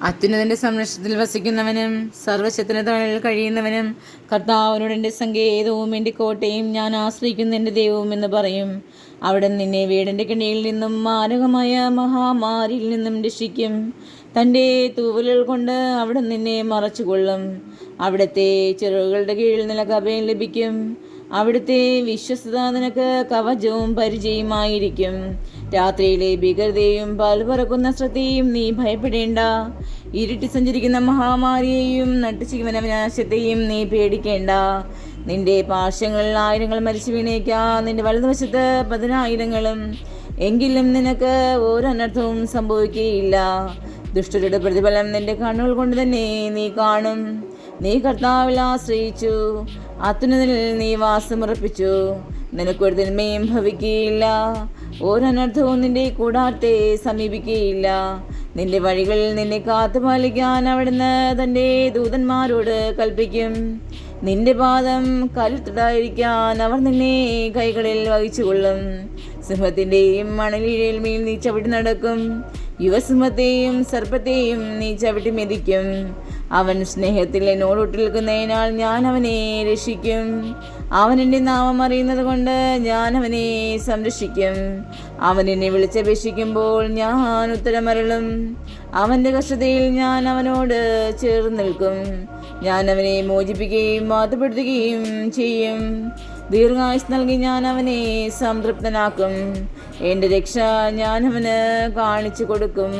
അത്യുന്നതന്റെ സംരക്ഷണത്തിൽ വസിക്കുന്നവനും സർവശക്തന്റെ തണലിൽ കഴിയുന്നവനും കർത്താവിനോട് എൻ്റെ സങ്കേതവും എൻ്റെ കോട്ടയും ഞാൻ ആശ്രയിക്കുന്ന എൻ്റെ ദൈവവും എന്ന് പറയും. അവിടെ നിന്നെ വീടിൻ്റെ കെണിയിൽ നിന്നും മാരകമായ മഹാമാരിയിൽ നിന്നും രക്ഷിക്കും. തൻ്റെ തൂവലുകൾ കൊണ്ട് അവിടെ നിന്നെ മറച്ചുകൊള്ളും. അവിടുത്തെ ചിറകുകളുടെ കീഴിൽ നിനക്ക് അഭയം ലഭിക്കും. അവിടുത്തെ വിശ്വസ്തത നിനക്ക് കവചവും പരിചയമായിരിക്കും. രാത്രിയിലെ ഭീകരതയും പാൽ പറക്കുന്ന ശ്രദ്ധയും നീ ഭയപ്പെടേണ്ട. ഇരുട്ടി സഞ്ചരിക്കുന്ന മഹാമാരിയെയും നട്ടുചീവന വിനാശത്തെയും നീ പേടിക്കേണ്ട. നിന്റെ പാർശ്വങ്ങളിൽ 1000 മരിച്ചു വീണേക്കാം, നിന്റെ വലതുവശത്ത് 10,000. എങ്കിലും നിനക്ക് ഒരനർത്ഥവും സംഭവിക്കുകയില്ല. ദുഷ്ടരുടെ പ്രതിഫലം നിന്റെ കണ്ണുകൾ കൊണ്ട് തന്നെ നീ കാണും. നീ കർത്താവിൽ ആശ്രയിച്ചു, അത്യുന്നതനിൽ നീ വാസമുറപ്പിച്ചു. നിനക്കൊരു തിന്മയും ഭവിക്കുകയില്ല, ഒരനർത്ഥവും നിന്റെ കൂടാരത്തെ സമീപിക്കുകയില്ല. നിന്റെ വഴികളിൽ നിന്നെ കാത്തുപാലിക്കാൻ അവിടുന്ന് തൻ്റെ ദൂതന്മാരോട് കൽപ്പിക്കും. നിന്റെ പാദം കല്ലുത്തടായിരിക്കാൻ അവർ നിന്നെ കൈകളിൽ വഹിച്ചുകൊള്ളും. സിംഹത്തിൻ്റെയും മണലിഴയിൽ മേൽ നീ ചവിട്ടി നടക്കും. യുവസിംഹത്തെയും സർപ്പത്തെയും നീ ചവിട്ടി മെതിക്കും. അവൻ സ്നേഹത്തിൽ എന്നോട് ഒട്ടിനിൽക്കുന്നതിനാൽ ഞാൻ അവനെ രക്ഷിക്കും. അവൻ എൻ്റെ നാമം അറിയുന്നത് കൊണ്ട് ഞാൻ അവനെ സംരക്ഷിക്കും. അവൻ എന്നെ വിളിച്ചപേക്ഷിക്കുമ്പോൾ ഞാൻ ഉത്തരമരുളും. അവൻ്റെ കഷ്ടതയിൽ ഞാൻ അവനോട് ചേർന്ന് നിൽക്കും. ഞാൻ അവനെ മോചിപ്പിക്കുകയും മാറ്റപ്പെടുത്തുകയും ചെയ്യും. ദീർഘായുസ് നൽകി ഞാൻ അവനെ സംതൃപ്തനാക്കും. എൻ്റെ രക്ഷ ഞാൻ അവന് കാണിച്ചു കൊടുക്കും.